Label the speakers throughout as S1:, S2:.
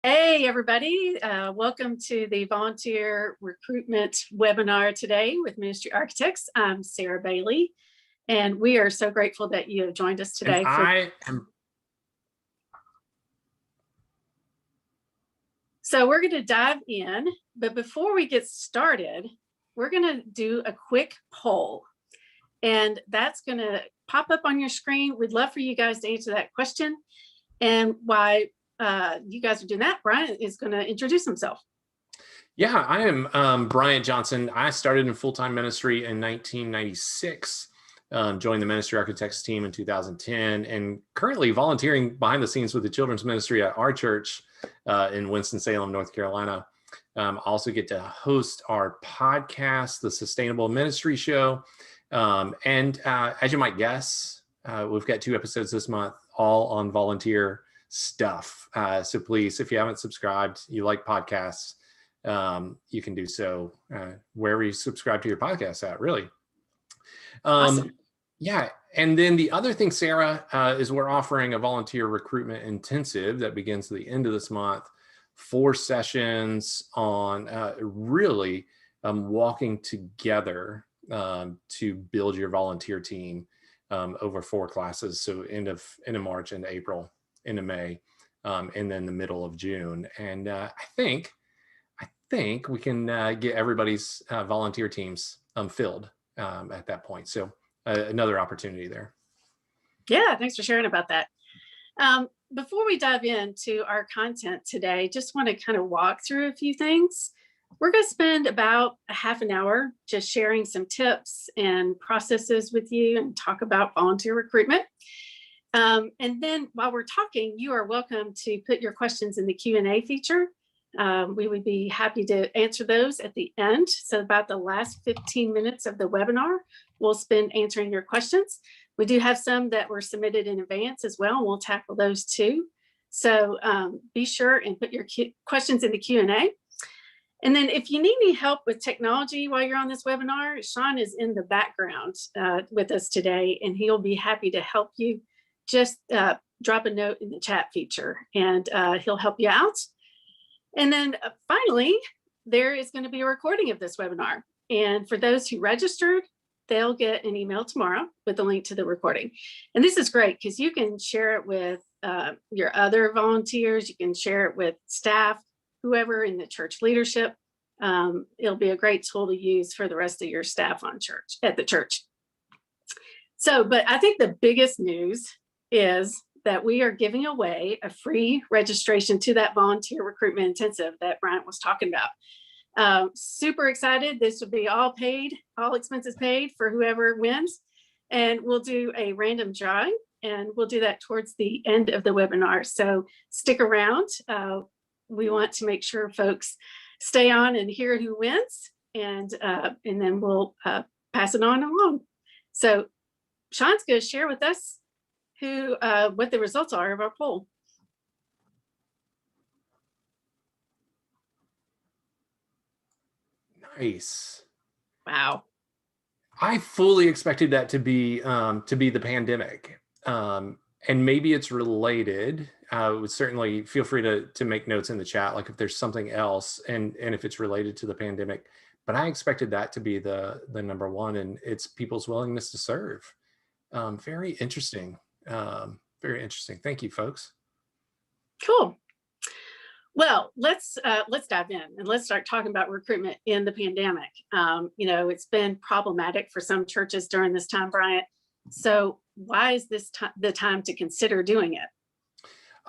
S1: Hey, everybody. Welcome to the volunteer recruitment webinar today with Ministry Architects. I'm Sara Bailey, and we are so grateful that you have joined us today. So we're going to dive in, but before we get started, we're going to do a quick poll, and that's going to pop up on your screen. We'd love for you guys to answer that question. And why you guys are doing that, Bryant is going to introduce himself.
S2: Yeah, I am Bryant Johnson. I started in full-time ministry in 1996, joined the Ministry Architects team in 2010, and currently volunteering behind the scenes with the children's ministry at our church in Winston-Salem, North Carolina. Also get to host our podcast, The Sustainable Ministry Show. And as you might guess, we've got 2 episodes this month, all on volunteer stuff. So please, if you haven't subscribed, you like podcasts, you can do so wherever you subscribe to your podcast at, really.
S1: Awesome.
S2: Yeah. And then the other thing, Sara, is we're offering a volunteer recruitment intensive that begins at the end of this month. 4 sessions on really walking together to build your volunteer team over 4 classes. So end of March, into April, into May, and then the middle of June. And I think we can get everybody's volunteer teams filled at that point. So another opportunity there.
S1: Yeah, thanks for sharing about that. Before we dive into our content today, just want to kind of walk through a few things. We're going to spend about a half an hour just sharing some tips and processes with you and talk about volunteer recruitment. And then while we're talking, you are welcome to put your questions in the Q&A feature. We would be happy to answer those at the end. So about the last 15 minutes of the webinar, we'll spend answering your questions. We do have some that were submitted in advance as well, and we'll tackle those too. So be sure and put your questions in the Q&A. And then if you need any help with technology while you're on this webinar, Sean is in the background with us today, and he'll be happy to help you. Just drop a note in the chat feature, and he'll help you out. And then finally, there is going to be a recording of this webinar. And for those who registered, they'll get an email tomorrow with a link to the recording. And this is great because you can share it with your other volunteers. You can share it with staff, whoever in the church leadership. It'll be a great tool to use for the rest of your staff at the church. So, but I think the biggest news is that we are giving away a free registration to that volunteer recruitment intensive that Bryant was talking about. Super excited. This will be all paid, all expenses paid for whoever wins. And we'll do a random drawing, and we'll do that towards the end of the webinar. So stick around. We want to make sure folks stay on and hear who wins, and then we'll pass it on along. So Sean's going to share with us what the results are of our poll.
S2: Nice.
S1: Wow.
S2: I fully expected that to be the pandemic, and maybe it's related. Would certainly feel free to make notes in the chat, like if there's something else, and if it's related to the pandemic. But I expected that to be the number one, and it's people's willingness to serve. Very interesting. Very interesting. Thank you, folks.
S1: Cool. Well, let's dive in and let's start talking about recruitment in the pandemic. It's been problematic for some churches during this time, Bryant. So why is this the time to consider doing it?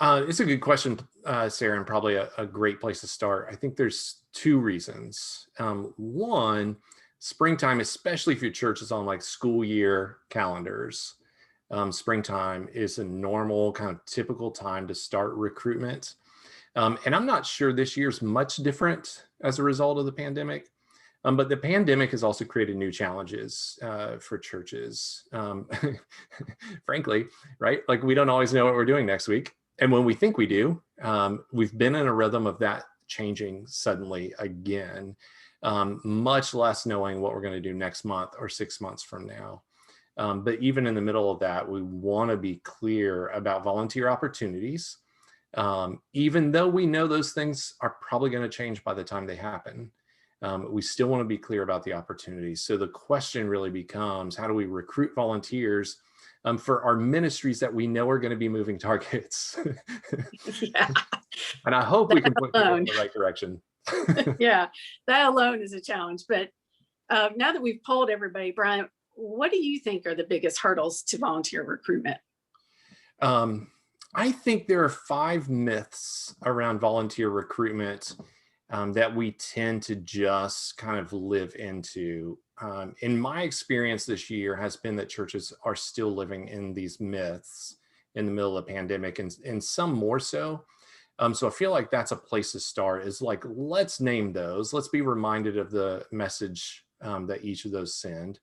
S2: It's a good question, Sara, and probably a great place to start. I think there's 2 reasons. One, springtime, especially if your church is on like school year calendars, springtime is a normal kind of typical time to start recruitment. And I'm not sure this year's much different as a result of the pandemic. But the pandemic has also created new challenges for churches. Frankly, right? Like we don't always know what we're doing next week. And when we think we do, we've been in a rhythm of that changing suddenly again, much less knowing what we're going to do next month or 6 months from now. But even in the middle of that, we want to be clear about volunteer opportunities Even though we know those things are probably going to change by the time they happen. We still want to be clear about the opportunities. So the question really becomes, how do we recruit volunteers for our ministries that we know are going to be moving targets?
S1: Yeah,
S2: And I hope we can point people in
S1: alone.
S2: the right direction.
S1: Yeah, that alone is a challenge. But now that we've polled everybody, Bryant, what do you think are the biggest hurdles to volunteer recruitment?
S2: I think there are 5 myths around volunteer recruitment that we tend to just kind of live into. In my experience this year has been that churches are still living in these myths in the middle of the pandemic, and some more so. So I feel like that's a place to start, is like, let's name those. Let's be reminded of the message that each of those send.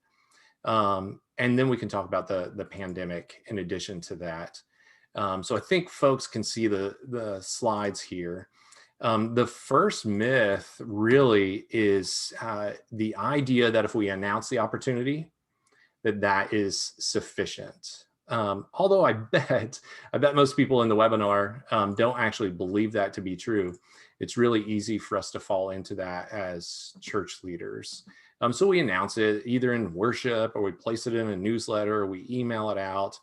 S2: And then we can talk about the pandemic in addition to that. So I think folks can see the slides here. The first myth really is the idea that if we announce the opportunity, that is sufficient. Although I bet most people in the webinar don't actually believe that to be true. It's really easy for us to fall into that as church leaders. So we announce it either in worship, or we place it in a newsletter, or we email it out.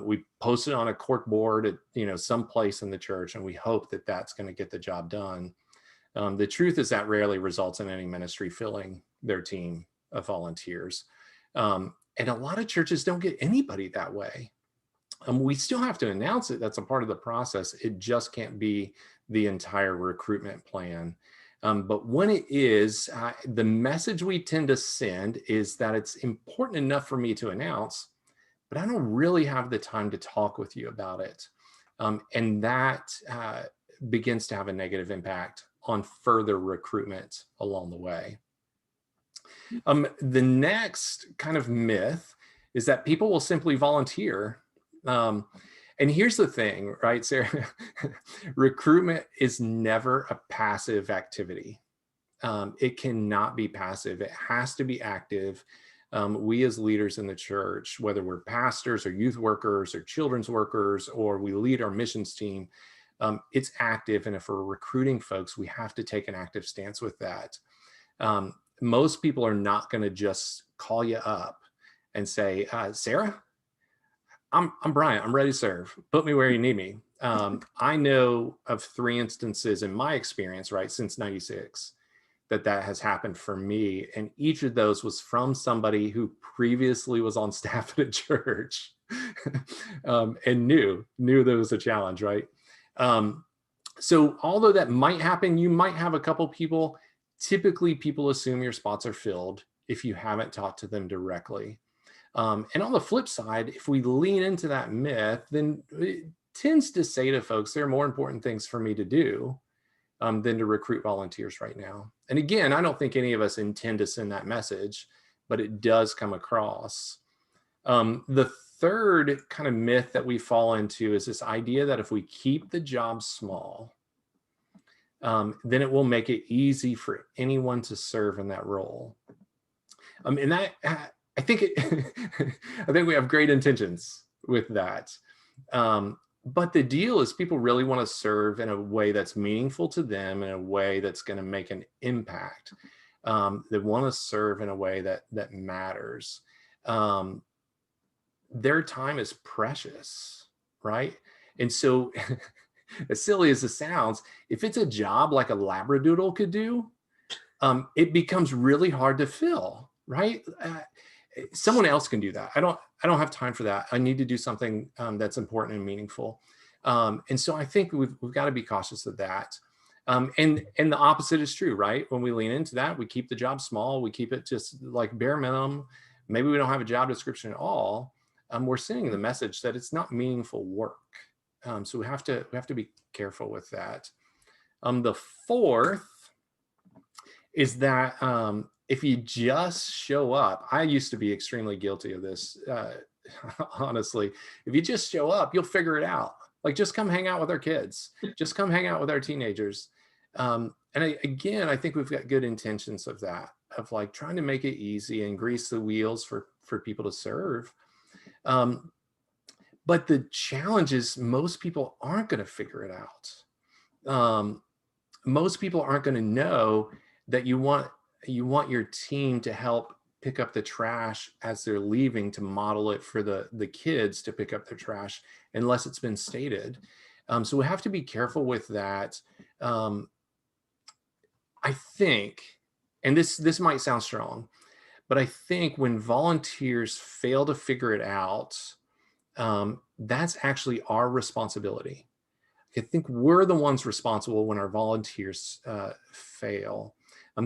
S2: We post it on a cork board at some place in the church, and we hope that that's going to get the job done. The truth is that rarely results in any ministry filling their team of volunteers. And a lot of churches don't get anybody that way. We still have to announce it. That's a part of the process. It just can't be the entire recruitment plan. But when it is, the message we tend to send is that it's important enough for me to announce, but I don't really have the time to talk with you about it. And that begins to have a negative impact on further recruitment along the way. The next kind of myth is that people will simply volunteer. And here's the thing, right, Sarah? Recruitment is never a passive activity. It cannot be passive. It has to be active. We as leaders in the church, whether we're pastors or youth workers or children's workers, or we lead our missions team, it's active. And if we're recruiting folks, we have to take an active stance with that. Most people are not going to just call you up and say, Sarah, I'm Bryant, I'm ready to serve. Put me where you need me. I know of 3 instances in my experience, right, since 96, that has happened for me. And each of those was from somebody who previously was on staff at a church and knew there was a challenge, right? So although that might happen, you might have a couple people. Typically, people assume your spots are filled if you haven't talked to them directly. And on the flip side, if we lean into that myth, then it tends to say to folks, there are more important things for me to do than to recruit volunteers right now. And again, I don't think any of us intend to send that message, but it does come across. The third kind of myth that we fall into is this idea that if we keep the job small, then it will make it easy for anyone to serve in that role. And that, I think I think we have great intentions with that. But the deal is, people really want to serve in a way that's meaningful to them, in a way that's going to make an impact. They want to serve in a way that matters. Their time is precious, right? And so as silly as it sounds, if it's a job like a Labradoodle could do, it becomes really hard to fill, right? Someone else can do that. I don't have time for that. I need to do something that's important and meaningful. And so I think we've got to be cautious of that. And the opposite is true, right? When we lean into that, we keep the job small, we keep it just like bare minimum. Maybe we don't have a job description at all. We're sending the message that it's not meaningful work. So we have to be careful with that. The fourth is that if you just show up, I used to be extremely guilty of this, honestly. If you just show up, you'll figure it out. Like, just come hang out with our kids. Just come hang out with our teenagers. Again, I think we've got good intentions of that, of like trying to make it easy and grease the wheels for people to serve. But the challenge is most people aren't going to figure it out. Most people aren't going to know that you want your team to help pick up the trash as they're leaving, to model it for the kids to pick up their trash, unless it's been stated. So we have to be careful with that. I think, and this might sound strong, but I think when volunteers fail to figure it out, that's actually our responsibility. I think we're the ones responsible when our volunteers fail.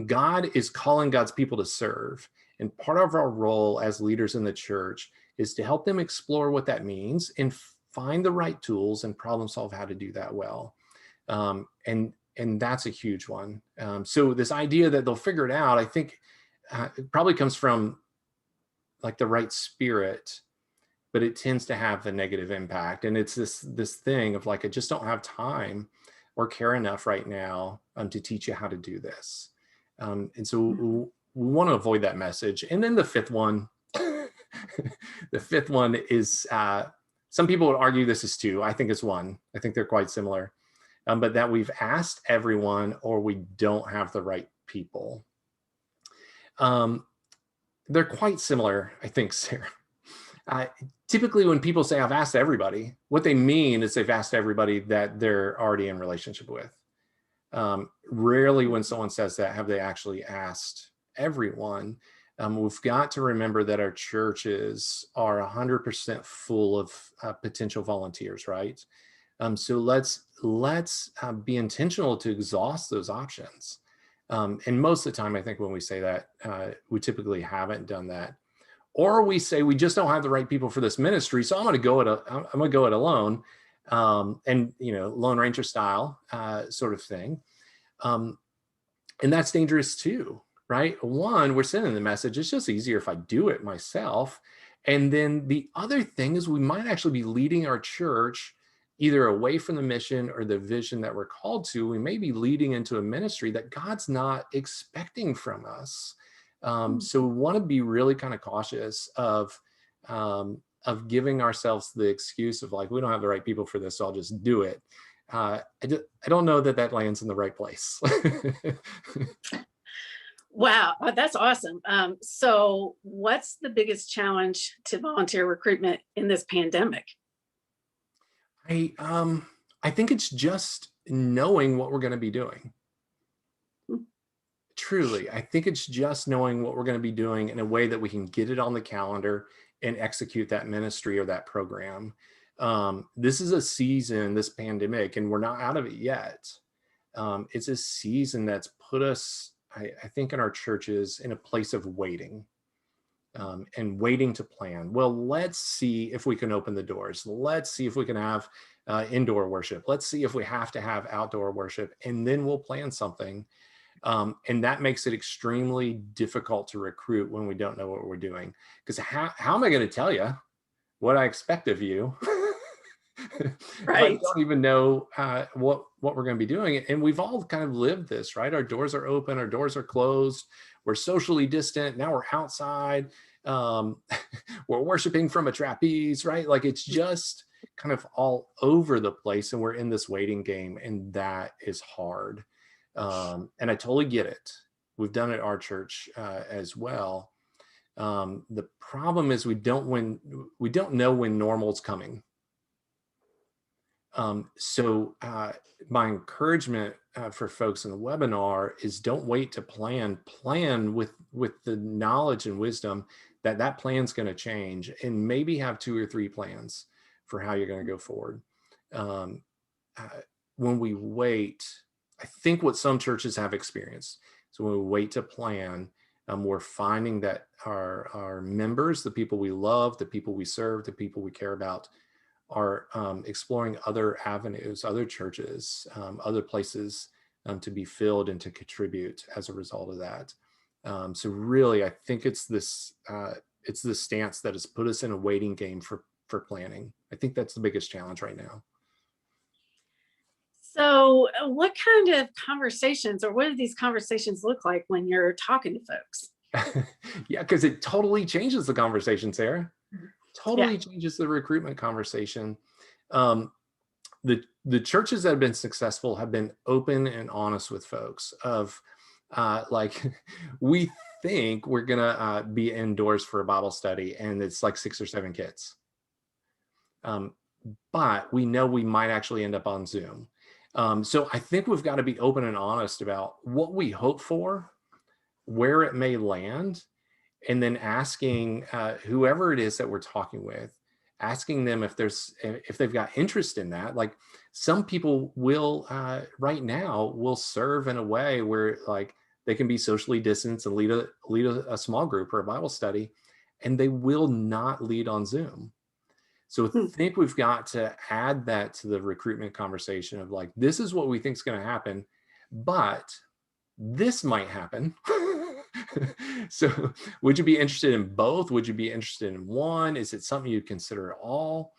S2: God is calling God's people to serve. And part of our role as leaders in the church is to help them explore what that means and find the right tools and problem solve how to do that well. And that's a huge one. So this idea that they'll figure it out, I think it probably comes from like the right spirit, but it tends to have a negative impact. And it's this thing of like, I just don't have time or care enough right now to teach you how to do this. And so we want to avoid that message. And then the fifth one, the fifth one is, some people would argue this is two. I think it's one. I think they're quite similar, but that we've asked everyone or we don't have the right people. They're quite similar, I think, Sarah. Typically when people say I've asked everybody, what they mean is they've asked everybody that they're already in relationship with. Rarely when someone says that have they actually asked everyone. We've got to remember that our churches are 100% full of potential volunteers, right? So let's be intentional to exhaust those options. And most of the time, I think when we say that, we typically haven't done that. Or we say we just don't have the right people for this ministry, so I'm going to go it alone, and Lone Ranger style sort of thing, and that's dangerous too, right? One, we're sending the message it's just easier if I do it myself, and then the other thing is we might actually be leading our church either away from the mission or the vision that we're called to. We may be leading into a ministry that God's not expecting from us. So we want to be really kind of cautious of giving ourselves the excuse of like, we don't have the right people for this, so I'll just do it. I don't know that lands in the right place.
S1: Wow, that's awesome. So what's the biggest challenge to volunteer recruitment in this pandemic?
S2: I think it's just knowing what we're going to be doing. Truly, I think it's just knowing what we're going to be doing in a way that we can get it on the calendar and execute that ministry or that program. This is a season, this pandemic, and we're not out of it yet. It's a season that's put us, I think, in our churches in a place of waiting, and waiting to plan. Well, let's see if we can open the doors. Let's see if we can have indoor worship. Let's see if we have to have outdoor worship, and then we'll plan something. And that makes it extremely difficult to recruit when we don't know what we're doing. Because how am I going to tell you what I expect of you?
S1: Right.
S2: If I don't even know what we're going to be doing. And we've all kind of lived this, right? Our doors are open, our doors are closed. We're socially distant. Now we're outside. We're worshiping from a trapeze, right? Like it's just kind of all over the place. And we're in this waiting game, and that is hard. And I totally get it. We've done it at our church as well. The problem is we don't know when normal's coming. So my encouragement for folks in the webinar is don't wait to plan with the knowledge and wisdom that plan's going to change, and maybe have 2 or 3 plans for how you're going to go forward. When we wait, I think what some churches have experienced, so when we wait to plan, we're finding that our members, the people we love, the people we serve, the people we care about, are exploring other avenues, other churches, other places to be filled and to contribute as a result of that. So really, I think it's this stance that has put us in a waiting game for planning. I think that's the biggest challenge right now.
S1: So what kind of conversations, or what do these conversations look like when you're talking to folks?
S2: Yeah, because it totally changes the conversation, Sarah.
S1: Yeah.
S2: totally changes the recruitment conversation. Um, the churches that have been successful have been open and honest with folks of like we think we're gonna be indoors for a Bible study and it's like 6 or 7 kids. Um, but we know we might actually end up on Zoom. So I think we've got to be open and honest about what we hope for, where it may land, and then asking whoever it is that we're talking with, asking them if they've got interest in that. Like some people will right now will serve in a way where like they can be socially distanced and lead a small group or a Bible study, and they will not lead on Zoom. So I
S1: Hmm.
S2: think we've got to add that to the recruitment conversation of like, this is what we think is going to happen, but this might happen. So would you be interested in both? Would you be interested in one? Is it something you'd consider at all?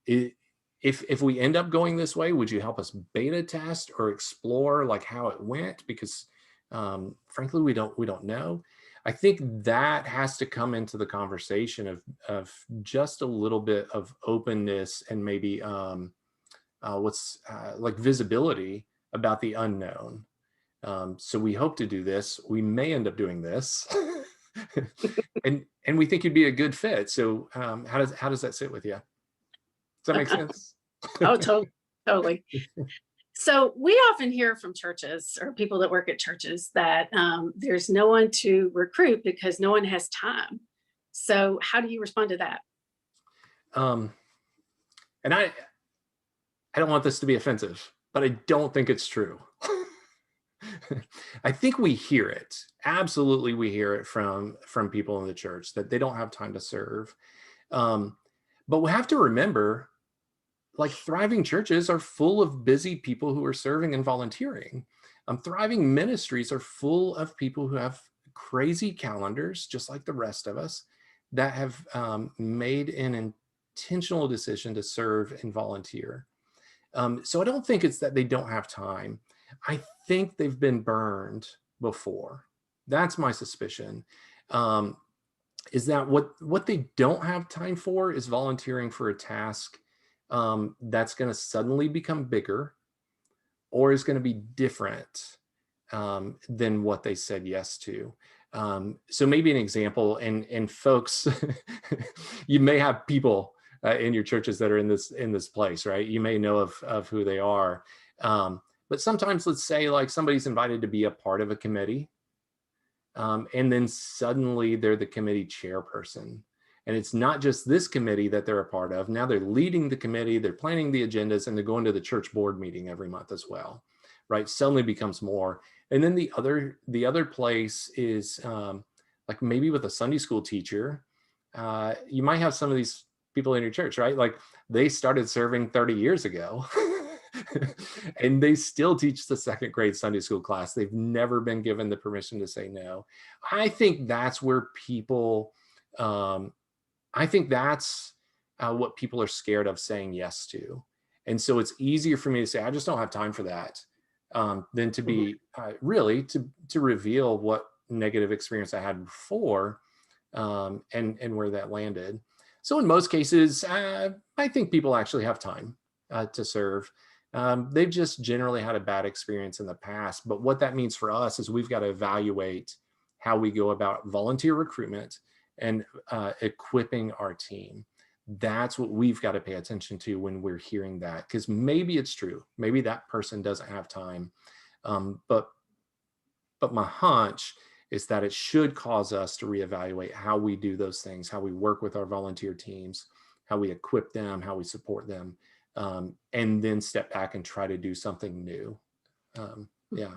S2: If we end up going this way, would you help us beta test or explore like how it went? Because frankly, we don't know. I think that has to come into the conversation of just a little bit of openness and maybe like visibility about the unknown. So we hope to do this. We may end up doing this, and we think you'd be a good fit. So how does that sit with you? Does that make sense?
S1: Oh, totally. Totally. So we often hear from churches or people that work at churches that there's no one to recruit because no one has time. So how do you respond to that?
S2: Um, and I don't want this to be offensive, but I don't think it's true. I think we hear it. Absolutely, we hear it from people in the church that they don't have time to serve. But we have to remember, like thriving churches are full of busy people who are serving and volunteering. Thriving ministries are full of people who have crazy calendars, just like the rest of us, that have made an intentional decision to serve and volunteer. So I don't think it's that they don't have time. I think they've been burned before. That's my suspicion. Is that what they don't have time for is volunteering for a task that's going to suddenly become bigger or is going to be different than what they said yes to. So maybe an example, and folks, you may have people in your churches that are in this place, right? You may know of who they are. But sometimes let's say like somebody's invited to be a part of a committee, and then suddenly they're the committee chairperson. And it's not just this committee that they're a part of. Now they're leading the committee, they're planning the agendas, and they're going to the church board meeting every month as well, right? Suddenly becomes more. And then the other place is like maybe with a Sunday school teacher, you might have some of these people in your church, right? Like they started serving 30 years ago. And they still teach the second grade Sunday school class. They've never been given the permission to say no. I think that's where people, I think that's what people are scared of saying yes to. And so it's easier for me to say, I just don't have time for that, than to be really to reveal what negative experience I had before, and where that landed. So in most cases, I think people actually have time to serve. They've just generally had a bad experience in the past. But what that means for us is we've got to evaluate how we go about volunteer recruitment and equipping our team. That's what we've got to pay attention to when we're hearing that, because maybe it's true. Maybe that person doesn't have time. But my hunch is that it should cause us to reevaluate how we do those things, how we work with our volunteer teams, how we equip them, how we support them, and then step back and try to do something new. Yeah.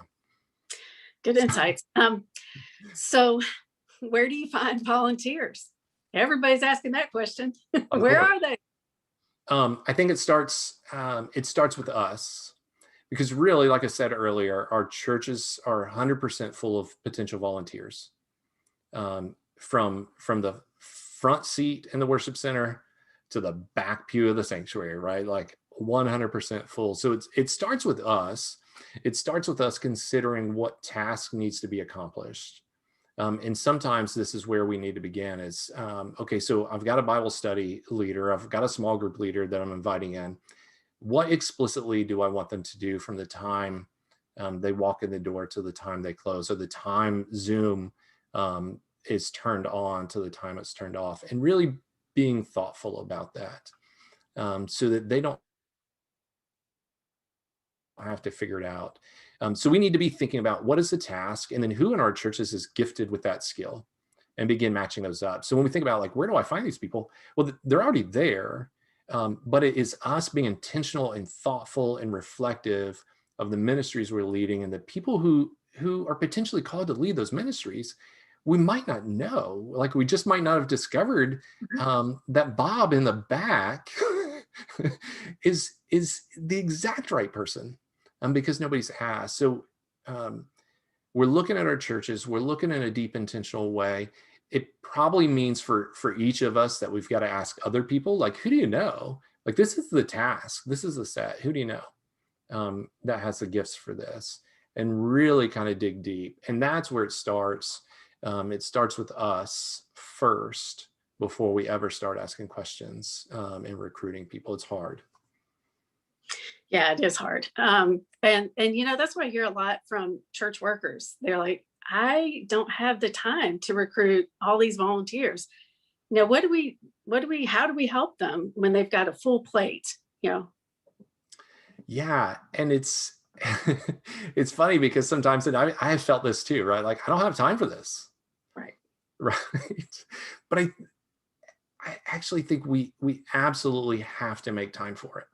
S1: Good insights. So where do you find volunteers? Everybody's asking that question.
S2: Of
S1: Where
S2: course.
S1: are they?
S2: I think it starts with us, because really, like I said earlier, our churches are 100% full of potential volunteers, from the front seat in the worship center to the back pew of the sanctuary, right? Like 100% full. So it starts with us. It starts with us considering what task needs to be accomplished. And sometimes this is where we need to begin is, okay, so I've got a Bible study leader, I've got a small group leader that I'm inviting in. What explicitly do I want them to do from the time they walk in the door to the time they close, or the time Zoom is turned on to the time it's turned off, and really being thoughtful about that, so that they don't have to figure it out. So we need to be thinking about what is the task, and then who in our churches is gifted with that skill, and begin matching those up. So when we think about like, where do I find these people? Well, they're already there, but it is us being intentional and thoughtful and reflective of the ministries we're leading, and the people who are potentially called to lead those ministries. We might not know, like we just might not have discovered that Bob in the back is the exact right person, because nobody's asked. So we're looking at our churches, we're looking in a deep intentional way. It probably means for each of us that we've got to ask other people, like, who do you know? Like, this is the task, this is the set. Who do you know that has the gifts for this? And really kind of dig deep. And that's where it starts. It starts with us first before we ever start asking questions and recruiting people. It's hard.
S1: Yeah, it is hard. And that's what I hear a lot from church workers. They're like, I don't have the time to recruit all these volunteers. How do we help them when they've got a full plate?
S2: Yeah. And it's it's funny because sometimes, and I have felt this too, right? Like, I don't have time for this.
S1: Right.
S2: Right. But I actually think we absolutely have to make time for it.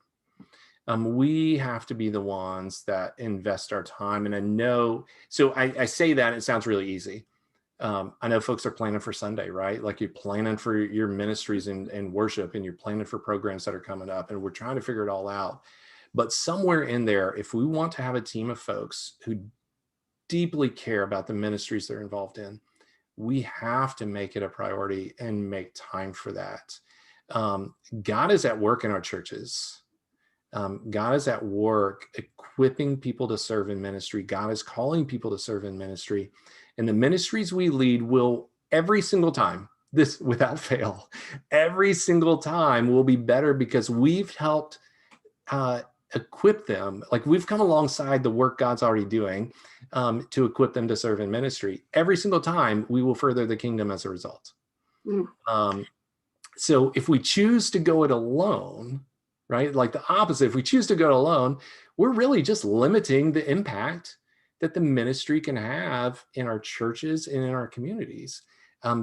S2: We have to be the ones that invest our time. And I know, so I say that, it sounds really easy. I know folks are planning for Sunday, right? Like, you're planning for your ministries and worship, and you're planning for programs that are coming up, and we're trying to figure it all out. But somewhere in there, if we want to have a team of folks who deeply care about the ministries they're involved in, we have to make it a priority and make time for that. God is at work in our churches. God is at work equipping people to serve in ministry. God is calling people to serve in ministry. And the ministries we lead will, every single time, this without fail, every single time will be better because we've helped equip them. Like, we've come alongside the work God's already doing to equip them to serve in ministry. Every single time we will further the kingdom as a result. So if we choose to go it alone, right? Like the opposite, if we choose to go it alone, we're really just limiting the impact that the ministry can have in our churches and in our communities,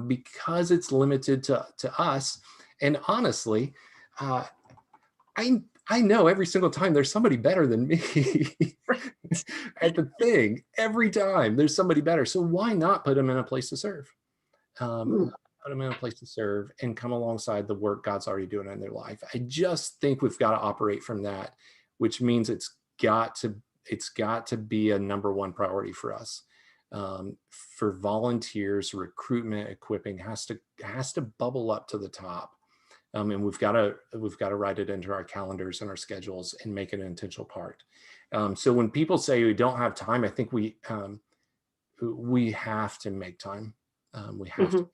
S2: because it's limited to us. And honestly, I know every single time there's somebody better than me at the thing. Every time there's somebody better. So why not put them in a place to serve? Put them in a place to serve and come alongside the work God's already doing in their life. I just think we've got to operate from that, which means it's got to be a number one priority for us. For volunteers, recruitment, equipping has to bubble up to the top. And we've got to write it into our calendars and our schedules and make it an intentional part. So when people say we don't have time, I think we have to make time. We have to.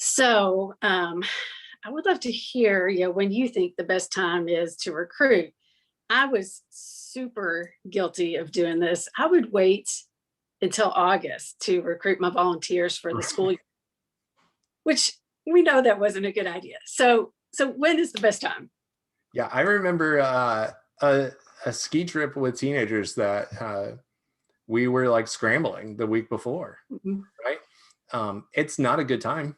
S1: So I would love to hear, when you think the best time is to recruit. I was super guilty of doing this. I would wait until August to recruit my volunteers for the school year, which we know that wasn't a good idea. So when is the best time?
S2: Yeah, I remember a ski trip with teenagers that we were like scrambling the week before, right? It's not a good time.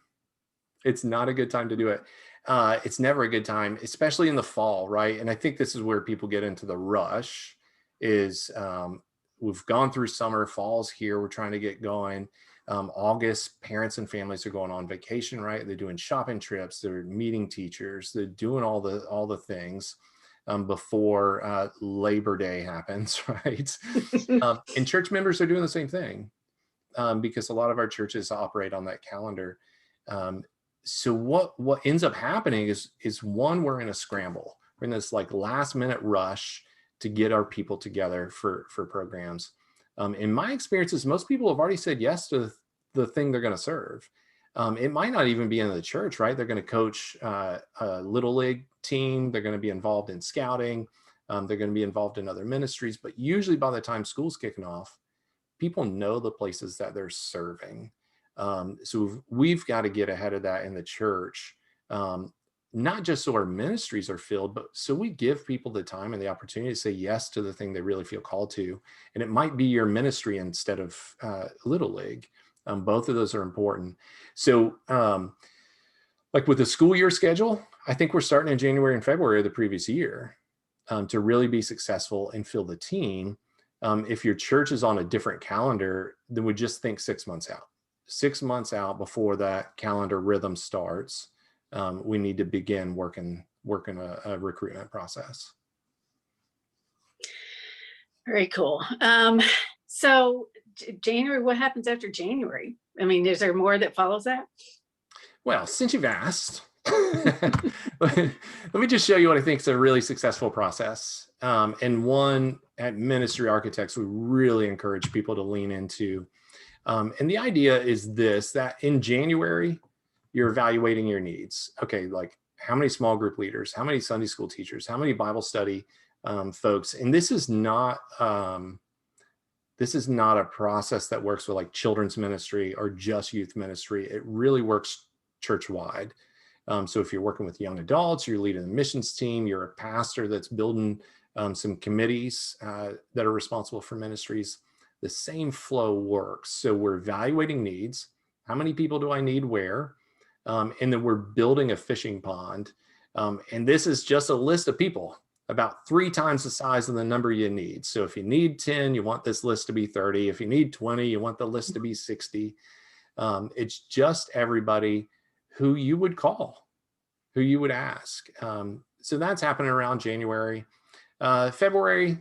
S2: It's not a good time to do it. It's never a good time, especially in the fall, right? And I think this is where people get into the rush is we've gone through summer, fall's here, we're trying to get going. August, parents and families are going on vacation, right? They're doing shopping trips, they're meeting teachers, they're doing all the things before Labor Day happens, right? And church members are doing the same thing because a lot of our churches operate on that calendar. So what ends up happening is one, we're in a scramble. We're in this like last minute rush to get our people together for programs. In my experiences, most people have already said yes to the thing they're going to serve. It might not even be in the church, right? They're going to coach a little league team. They're going to be involved in scouting. They're going to be involved in other ministries. But usually by the time school's kicking off, people know the places that they're serving. So we've got to get ahead of that in the church, not just so our ministries are filled, but so we give people the time and the opportunity to say yes to the thing they really feel called to. And it might be your ministry instead of Little League. Both of those are important. So like with the school year schedule, I think we're starting in January and February of the previous year to really be successful and fill the team. If your church is on a different calendar, then we just think 6 months out. 6 months out before that calendar rhythm starts, we need to begin working a recruitment process.
S1: Very cool. So January, what happens after January? I mean, is there more that follows that?
S2: Well, since you've asked, let me just show you what I think is a really successful process. And one at Ministry Architects, we really encourage people to lean into. And the idea is this, that in January, you're evaluating your needs. Okay, like how many small group leaders, how many Sunday school teachers, how many Bible study folks. And this is not a process that works with like children's ministry or just youth ministry. It really works church-wide. So if you're working with young adults, you're leading a missions team, you're a pastor that's building some committees that are responsible for ministries, the same flow works. So we're evaluating needs. How many people do I need where? And then we're building a fishing pond. And this is just a list of people, about 3 times the size of the number you need. So if you need 10, you want this list to be 30. If you need 20, you want the list to be 60. It's just everybody who you would call, who you would ask. So that's happening around January. February,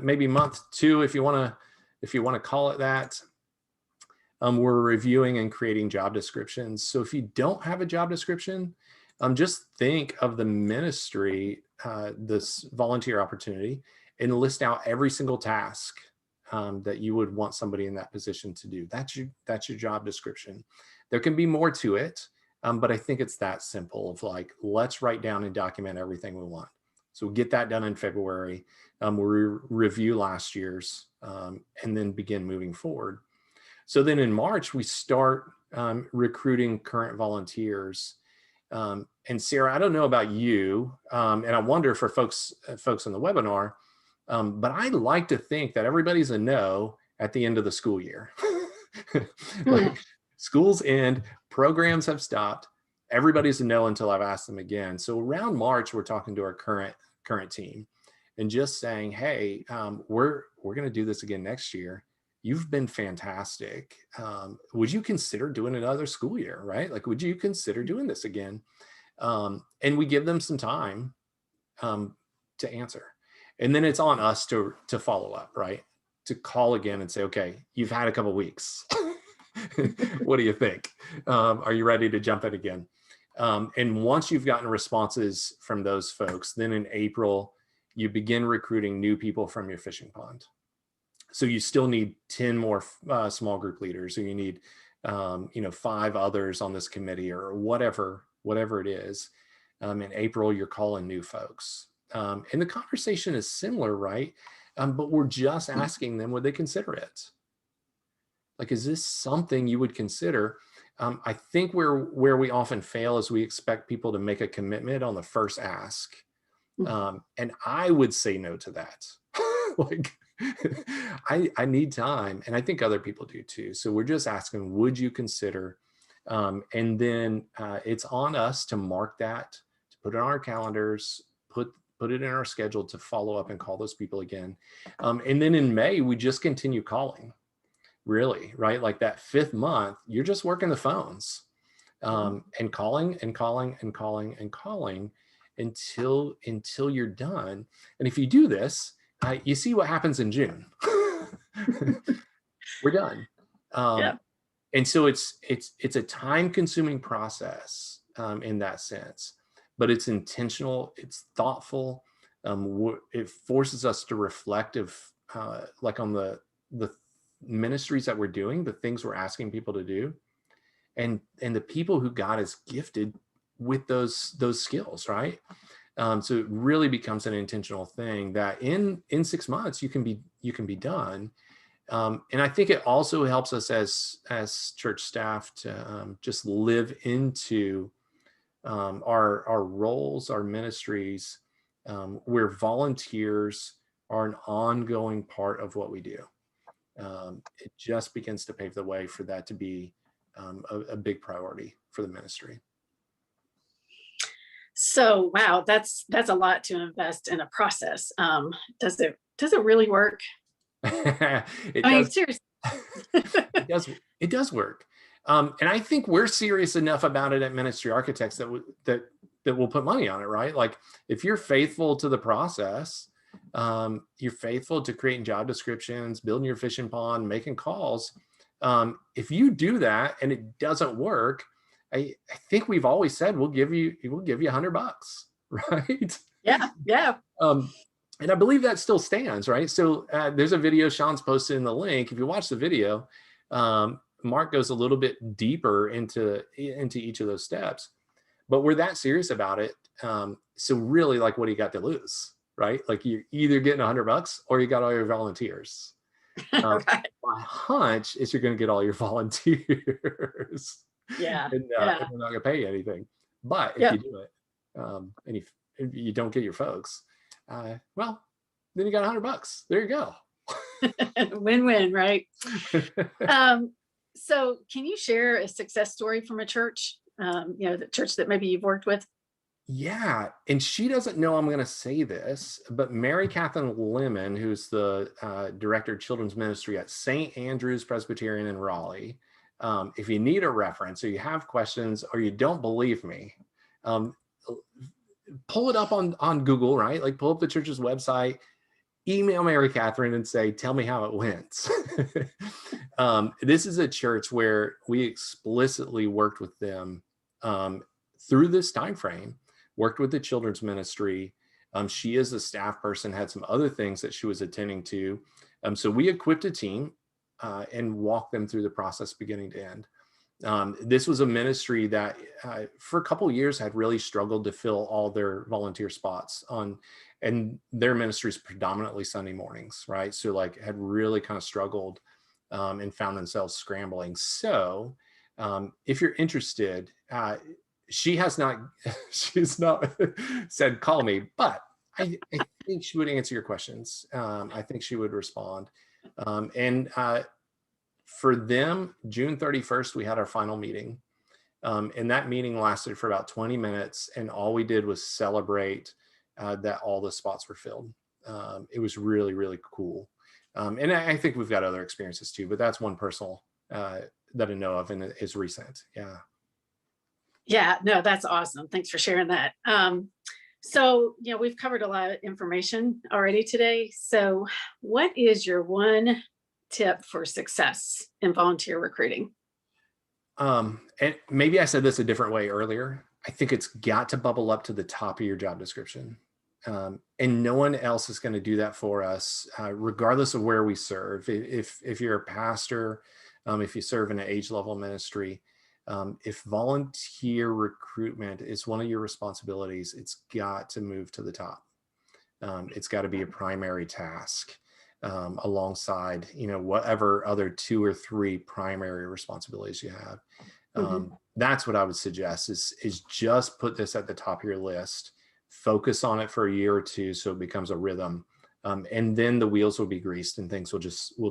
S2: maybe month 2, if you want to call it that. We're reviewing and creating job descriptions. So if you don't have a job description, just think of the ministry, this volunteer opportunity, and list out every single task that you would want somebody in that position to do. That's your job description. There can be more to it, but I think it's that simple of like, let's write down and document everything we want. So we'll get that done in February. We'll review last year's and then begin moving forward. So then in March, we start recruiting current volunteers. And Sara, I don't know about you, and I wonder for folks on the webinar, but I like to think that everybody's a no at the end of the school year. Like, schools end, programs have stopped. Everybody's a no until I've asked them again. So around March, we're talking to our current team and just saying, hey, we're going to do this again next year. You've been fantastic. Would you consider doing another school year, right? Like, would you consider doing this again? And we give them some time to answer. And then it's on us to follow up, right? To call again and say, okay, you've had a couple weeks. What do you think? Are you ready to jump in again? And once you've gotten responses from those folks, then in April, you begin recruiting new people from your fishing pond. So you still need 10 more small group leaders, or you need 5 others on this committee, or whatever it is. In April, you're calling new folks. And the conversation is similar, right? But we're just asking them, would they consider it? Like, is this something you would consider? I think where we often fail is we expect people to make a commitment on the first ask. And I would say no to that. Like, I need time, and I think other people do too. So we're just asking, would you consider? And then it's on us to mark that, to put it on our calendars, put it in our schedule to follow up and call those people again. And then in May, we just continue calling, really, right? Like that 5th month, you're just working the phones and calling and calling and calling and calling until you're done. And if you do this, you see what happens in June. We're done.
S1: Yeah.
S2: And so it's a time-consuming process in that sense, but it's intentional, it's thoughtful. It forces us to reflect like on the the ministries that we're doing, the things we're asking people to do, and the people who God has gifted with those skills, right? So it really becomes an intentional thing that in 6 months you can be done. And I think it also helps us as church staff to just live into our roles, our ministries, where volunteers are an ongoing part of what we do. It just begins to pave the way for that to be a big priority for the ministry.
S1: So, wow, that's a lot to invest in a process. Does it really work?
S2: It
S1: I mean,
S2: does.
S1: seriously.
S2: It does work. And I think we're serious enough about it at Ministry Architects that we'll put money on it, right? Like if you're faithful to the process, you're faithful to creating job descriptions, building your fishing pond, making calls. If you do that and it doesn't work, I think we've always said we'll give you $100, right?
S1: Yeah, yeah.
S2: And I believe that still stands, right? So there's a video Sean's posted in the link. If you watch the video, Mark goes a little bit deeper into each of those steps, but we're that serious about it. So really, like, what do you got to lose, right? Like you're either getting $100 or you got all your volunteers.
S1: Right.
S2: My hunch is you're going to get all your volunteers.
S1: Yeah,
S2: and
S1: yeah.
S2: they're not going to pay you anything. But if
S1: Yep.
S2: you do it, and if you don't get your folks, well, then you got $100. There you go.
S1: Win-win, right? So can you share a success story from a church, the church that maybe you've worked with?
S2: Yeah. And she doesn't know I'm going to say this, but Mary Catherine Lemon, who's the director of children's ministry at St. Andrew's Presbyterian in Raleigh, if you need a reference or you have questions or you don't believe me, pull it up on Google, right? Like pull up the church's website, email Mary Catherine and say, tell me how it went. This is a church where we explicitly worked with them through this time frame, worked with the children's ministry. She is a staff person, had some other things that she was attending to. So we equipped a team and walked them through the process beginning to end. This was a ministry that for a couple of years had really struggled to fill all their volunteer spots and their ministry is predominantly Sunday mornings, right? So like had really kind of struggled and found themselves scrambling. So if you're interested, she's not said, call me, but I think she would answer your questions. I think she would respond. For them, June 31st, we had our final meeting. And that meeting lasted for about 20 minutes. And all we did was celebrate that all the spots were filled. It was really, really cool. And I think we've got other experiences too, but that's one personal that I know of and is recent. Yeah.
S1: Yeah, no, that's awesome. Thanks for sharing that. So, we've covered a lot of information already today. So what is your one tip for success in volunteer recruiting?
S2: And maybe I said this a different way earlier. I think it's got to bubble up to the top of your job description. And no one else is going to do that for us, regardless of where we serve. If you're a pastor, if you serve in an age level ministry, if volunteer recruitment is one of your responsibilities, it's got to move to the top. It's got to be a primary task alongside, whatever other 2 or 3 primary responsibilities you have. That's what I would suggest is just put this at the top of your list, focus on it for a year or 2 so it becomes a rhythm. And then the wheels will be greased and things will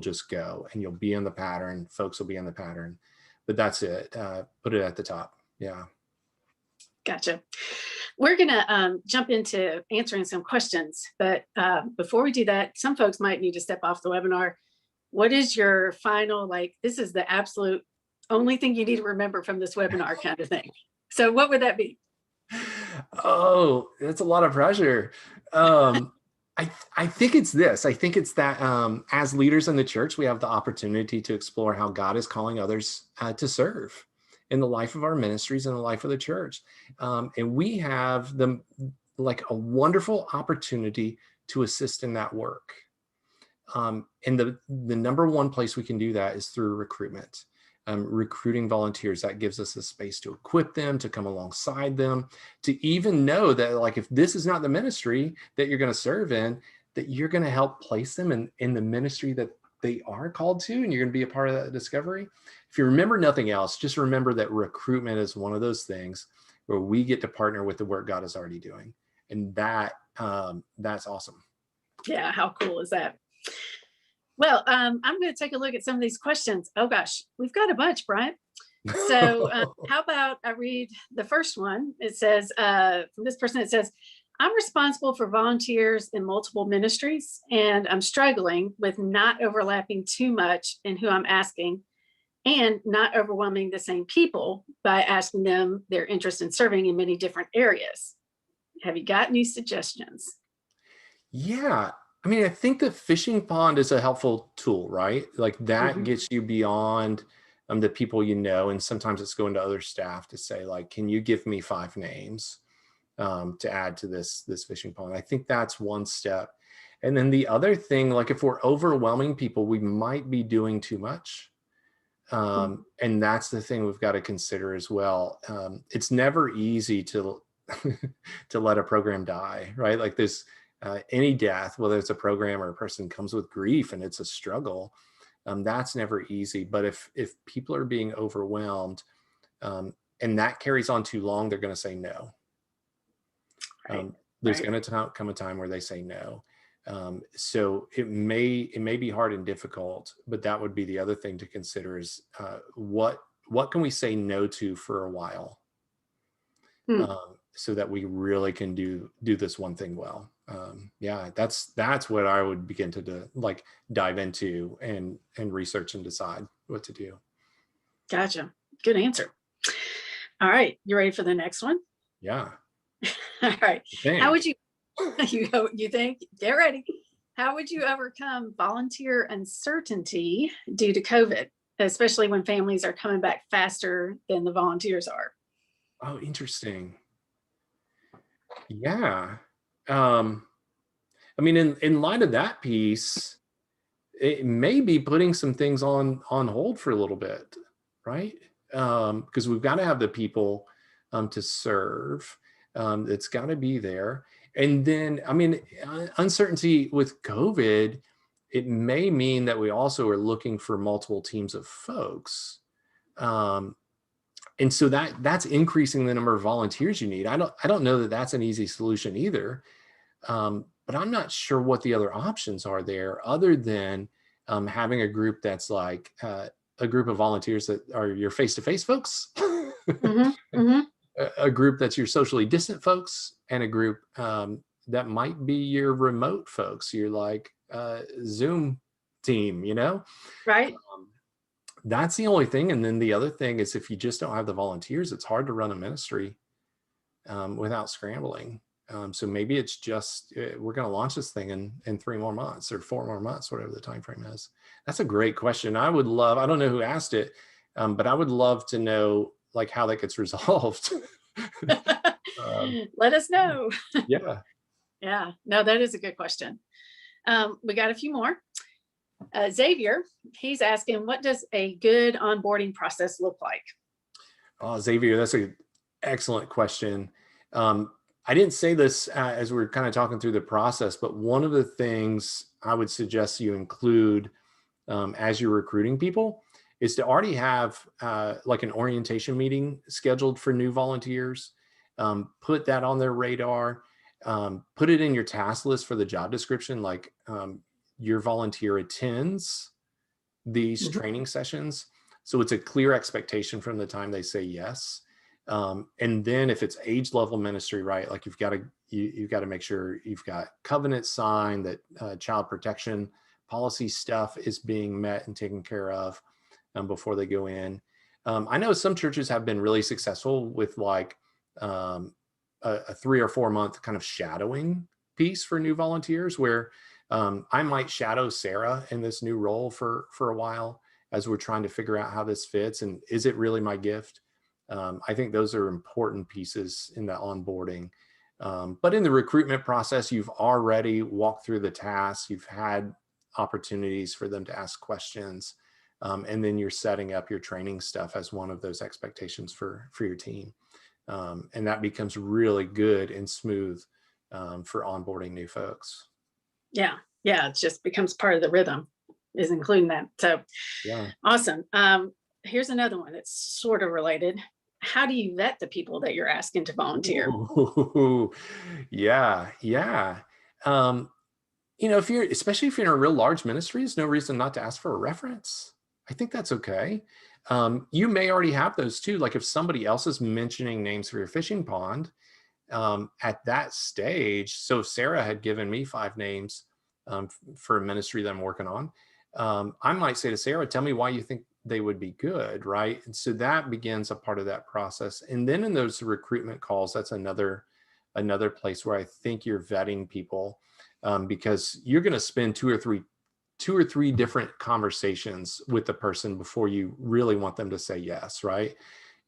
S2: just go and you'll be in the pattern. Folks will be in the pattern, but that's it. Put it at the top. Yeah.
S1: Gotcha. We're going to jump into answering some questions, but before we do that, some folks might need to step off the webinar. What is your final, this is the absolute only thing you need to remember from this webinar kind of thing? So what would that be?
S2: Oh, that's a lot of pressure. I think it's this. I think it's that as leaders in the church, we have the opportunity to explore how God is calling others to serve in the life of our ministries and the life of the church. And we have a wonderful opportunity to assist in that work. And the number one place we can do that is through recruitment. Recruiting volunteers, that gives us a space to equip them, to come alongside them, to even know that, like, if this is not the ministry that you're going to serve in, that you're going to help place them in the ministry that they are called to, and you're going to be a part of that discovery. If you remember nothing else, just remember that recruitment is one of those things where we get to partner with the work God is already doing. And that's awesome.
S1: Yeah, how cool is that? Well, I'm going to take a look at some of these questions. Oh gosh, we've got a bunch, Bryant. So how about I read the first one? It says, from this person, it says, I'm responsible for volunteers in multiple ministries, and I'm struggling with not overlapping too much in who I'm asking and not overwhelming the same people by asking them their interest in serving in many different areas. Have you got any suggestions?
S2: Yeah. I mean, I think the fishing pond is a helpful tool, right? Like that gets you beyond the people you know. And sometimes it's going to other staff to say, like, can you give me 5 names to add to this fishing pond? I think that's one step. And then the other thing, like if we're overwhelming people, we might be doing too much. And that's the thing we've got to consider as well. It's never easy to to let a program die, right? Like there's any death, whether it's a program or a person, comes with grief, and it's a struggle. That's never easy. But if people are being overwhelmed, and that carries on too long, they're going to say no. There's going to come a time where they say no. So it may be hard and difficult, but that would be the other thing to consider is what can we say no to for a while, so that we really can do this one thing well. Yeah, that's what I would begin to like dive into and research and decide what to do.
S1: Gotcha. Good answer. All right, you ready for the next one?
S2: Yeah.
S1: All right.
S2: Thanks.
S1: How would you think? Get ready. How would you overcome volunteer uncertainty due to COVID, especially when families are coming back faster than the volunteers are?
S2: Oh, interesting. Yeah. I mean, in light of that piece, it may be putting some things on hold for a little bit, right? Because we've got to have the people to serve. It's got to be there. And then, I mean, uncertainty with COVID, it may mean that we also are looking for multiple teams of folks. And so that's increasing the number of volunteers you need. I don't know that that's an easy solution either. But I'm not sure what the other options are there, other than having a group that's like a group of volunteers that are your face-to-face folks, a group that's your socially distant folks, and a group that might be your remote folks, your like Zoom team,
S1: Right.
S2: That's the only thing. And then the other thing is, if you just don't have the volunteers, it's hard to run a ministry without scrambling. So maybe it's just we're going to launch this thing in 3 more months or 4 more months, whatever the time frame is. That's a great question. I don't know who asked it, but I would love to know like how that gets resolved.
S1: Let us know.
S2: Yeah.
S1: Yeah, no, that is a good question. We got a few more. Xavier, he's asking, what does a good onboarding process look like?
S2: Oh, Xavier, that's an excellent question. I didn't say this as we were kind of talking through the process, but one of the things I would suggest you include as you're recruiting people is to already have like an orientation meeting scheduled for new volunteers. Put that on their radar. Put it in your task list for the job description, like your volunteer attends these training sessions. So it's a clear expectation from the time they say yes. And then if it's age level ministry, right, like you've got to make sure you've got covenants signed, that child protection policy stuff is being met and taken care of before they go in. I know some churches have been really successful with like a 3 or 4 month kind of shadowing piece for new volunteers, where I might shadow Sara in this new role for a while as we're trying to figure out how this fits and is it really my gift. I think those are important pieces in the onboarding. But in the recruitment process, you've already walked through the tasks. You've had opportunities for them to ask questions. And then you're setting up your training stuff as one of those expectations for your team. And that becomes really good and smooth for onboarding new folks.
S1: Yeah. Yeah. It just becomes part of the rhythm, is including that. So
S2: Yeah.
S1: awesome. Here's another one that's sort of related. How do you vet the people that you're asking to volunteer?
S2: Ooh, yeah. Yeah. Um, especially if you're in a real large ministry, there's no reason not to ask for a reference. I think that's okay. You may already have those too. Like if somebody else is mentioning names for your fishing pond, at that stage, so if Sara had given me 5 names for a ministry that I'm working on, I might say to Sara, tell me why you think they would be good, right? And so that begins a part of that process. And then in those recruitment calls, that's another place where I think you're vetting people, because you're going to spend two or three different conversations with the person before you really want them to say yes, right?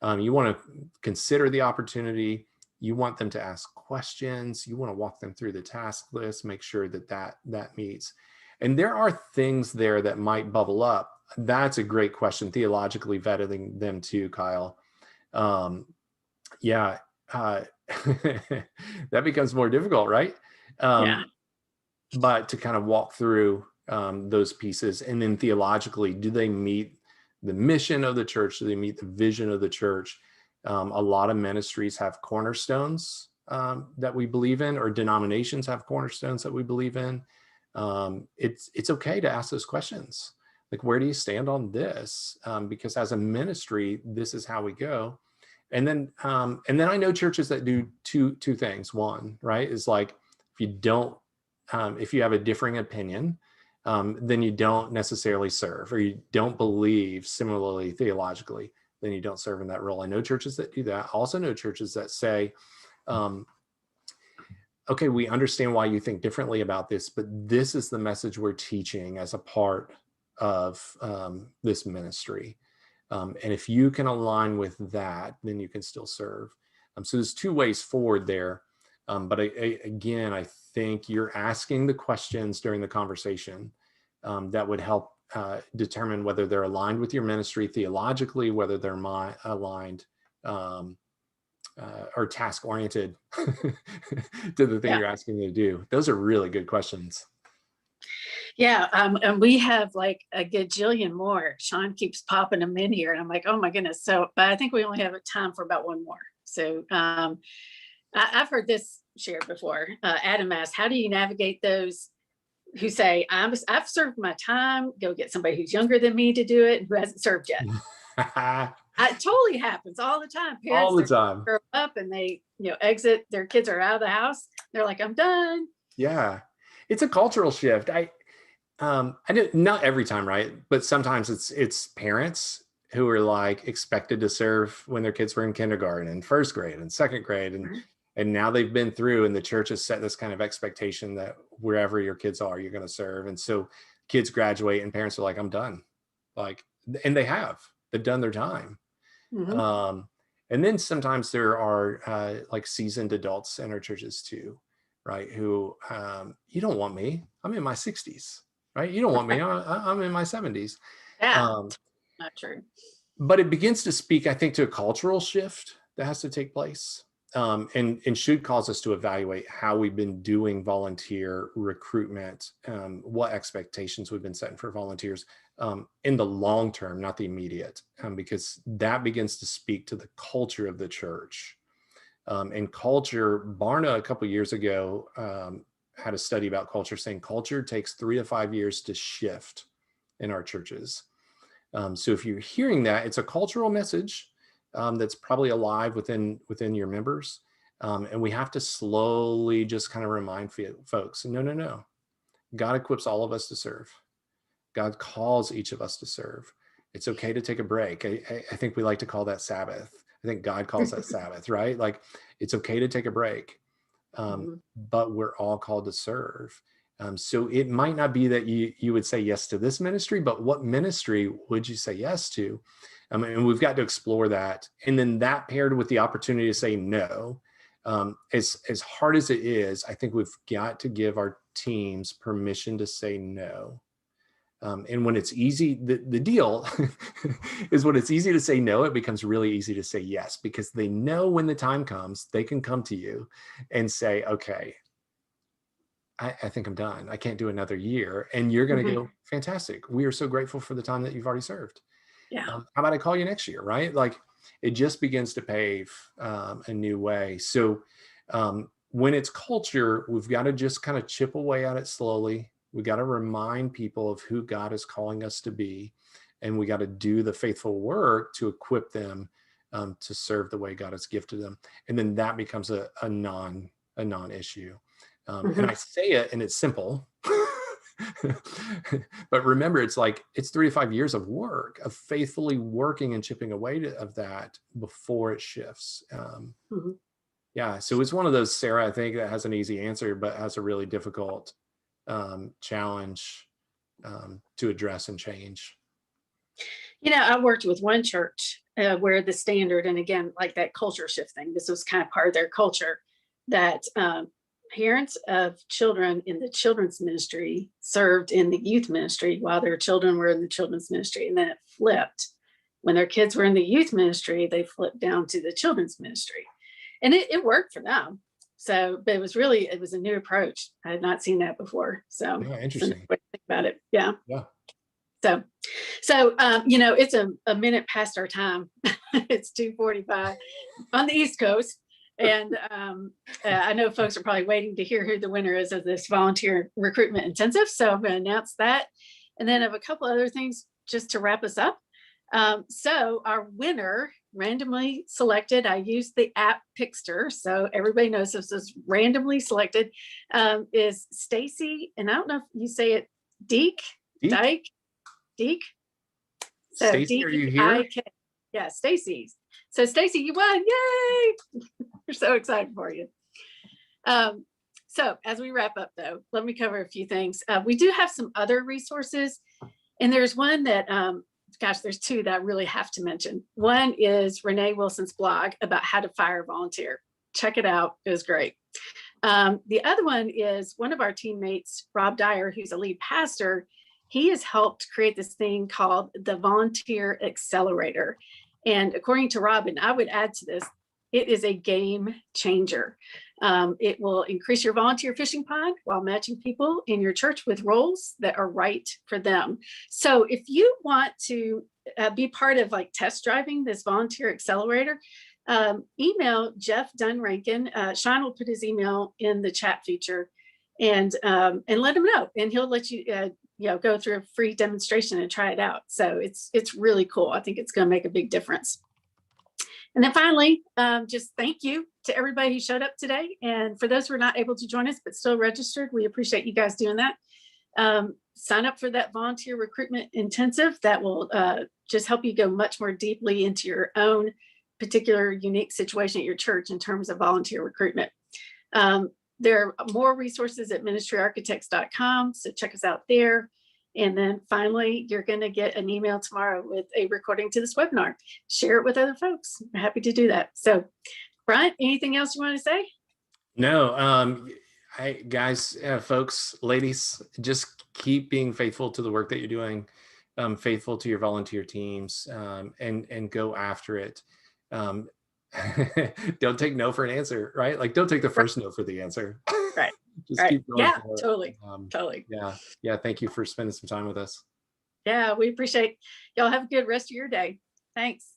S2: You want to consider the opportunity. You want them to ask questions. You want to walk them through the task list, make sure that meets. And there are things there that might bubble up. That's a great question, theologically vetting them too, Kyle. Yeah, that becomes more difficult, right?
S1: Yeah.
S2: But to kind of walk through those pieces, and then theologically, do they meet the mission of the church? Do they meet the vision of the church? A lot of ministries have cornerstones that we believe in, or denominations have cornerstones that we believe in. It's okay to ask those questions. Like, where do you stand on this? Because as a ministry, this is how we go. And then I know churches that do two things. One, right, is like, if you have a differing opinion, then you don't necessarily serve, or you don't believe similarly theologically, then you don't serve in that role. I know churches that do that. I also know churches that say, okay, we understand why you think differently about this, but this is the message we're teaching as a part of this ministry. And if you can align with that, then you can still serve. So there's 2 ways forward there. But again, I think you're asking the questions during the conversation that would help determine whether they're aligned with your ministry theologically, whether they're aligned or task-oriented to the thing
S1: Yeah.
S2: you're asking them to do. Those are really good questions.
S1: Yeah. And we have like a gajillion more. Sean keeps popping them in here. And I'm like, oh my goodness. So, but I think we only have time for about one more. So I've heard this shared before. Adam asked, how do you navigate those who say, I've served my time, go get somebody who's younger than me to do it and who hasn't served yet? It totally happens all the time. Parents,
S2: All the time.
S1: grow up and they, exit, their kids are out of the house. They're like, I'm done.
S2: Yeah. It's a cultural shift. I do, not every time, right? But sometimes it's parents who are like expected to serve when their kids were in kindergarten and first grade and second grade. And now they've been through, and the church has set this kind of expectation that wherever your kids are, you're going to serve. And so kids graduate and parents are like, I'm done. Like, and they've done their time.
S1: Mm-hmm.
S2: And then sometimes there are like seasoned adults in our churches too, right? Who, you don't want me. I'm in my 60s, right? You don't want me. I'm in my 70s.
S1: Yeah, not true.
S2: But it begins to speak, I think, to a cultural shift that has to take place, and should cause us to evaluate how we've been doing volunteer recruitment, what expectations we've been setting for volunteers in the long term, not the immediate, because that begins to speak to the culture of the church. And culture, Barna a couple of years ago had a study about culture saying culture takes 3 to 5 years to shift in our churches. So if you're hearing that, it's a cultural message that's probably alive within your members. And we have to slowly just kind of remind folks, no. God equips all of us to serve. God calls each of us to serve. It's okay to take a break. I think we like to call that Sabbath. I think God calls that Sabbath, right? Like, it's okay to take a break, but we're all called to serve. So it might not be that you would say yes to this ministry, but what ministry would you say yes to? And we've got to explore that. And then that paired with the opportunity to say no, as hard as it is, I think we've got to give our teams permission to say no. And when it's easy, the deal is when it's easy to say no, it becomes really easy to say yes, because they know when the time comes, they can come to you and say, okay, I think I'm done. I can't do another year. And you're going to go, fantastic. We are so grateful for the time that you've already served.
S1: Yeah.
S2: How about I call you next year, right? Like it just begins to pave a new way. So when it's culture, we've got to just kind of chip away at it slowly. We got to remind people of who God is calling us to be. And we got to do the faithful work to equip them to serve the way God has gifted them. And then that becomes a non-issue. And I say it and it's simple, but remember, it's 3 to 5 years of work, of faithfully working and chipping away of that before it shifts. Yeah. So it's one of those, Sarah, I think, that has an easy answer, but has a really difficult challenge to address and change.
S1: I worked with one church where the standard, and again, like that culture shift thing, this was kind of part of their culture, that parents of children in the children's ministry served in the youth ministry while their children were in the children's ministry. And then it flipped. When their kids were in the youth ministry, they flipped down to the children's ministry. And it worked for them. So, but it was a new approach. I had not seen that before. So
S2: interesting.
S1: Think about it. Yeah.
S2: Yeah.
S1: So it's a minute past our time. It's 2:45 on the East Coast. And I know folks are probably waiting to hear who the winner is of this volunteer recruitment intensive. So I'm going to announce that. And then I have a couple other things just to wrap us up. So our winner, randomly selected, I used the app Pickster, so everybody knows this is randomly selected, is Stacy. And I don't know if you say it Deek. So
S2: Stacy, are you here?
S1: Yeah, Stacy. So Stacy, you won. Yay! We're so excited for you. So as we wrap up, though, let me cover a few things. We do have some other resources, and there's one that, there's two that I really have to mention. One is Renee Wilson's blog about how to fire a volunteer. Check it out. It was great. The other one is one of our teammates, Rob Dyer, who's a lead pastor. He has helped create this thing called the Volunteer Accelerator. And according to Robin, I would add to this, it is a game changer. It will increase your volunteer fishing pond while matching people in your church with roles that are right for them. So if you want to be part of test driving this volunteer accelerator, email Jeff Dunrankin. Sean will put his email in the chat feature and let him know, and he'll let you go through a free demonstration and try it out. So it's really cool. I think it's going to make a big difference. And then finally, just thank you to everybody who showed up today. And for those who are not able to join us but still registered, we appreciate you guys doing that. Sign up for that volunteer recruitment intensive. That will just help you go much more deeply into your own particular unique situation at your church in terms of volunteer recruitment. There are more resources at ministryarchitects.com, so check us out there. And then finally, you're going to get an email tomorrow with a recording to this webinar. Share it with other folks. I'm happy to do that. So, Bryant, anything else you want to say?
S2: No, guys, folks, ladies, just keep being faithful to the work that you're doing, faithful to your volunteer teams, and go after it. Don't take no for an answer, right? Don't take the first no for the answer.
S1: Right.
S2: Just keep going.
S1: Yeah, totally. Totally.
S2: Yeah. Thank you for spending some time with us.
S1: Yeah, we appreciate y'all. Have a good rest of your day. Thanks.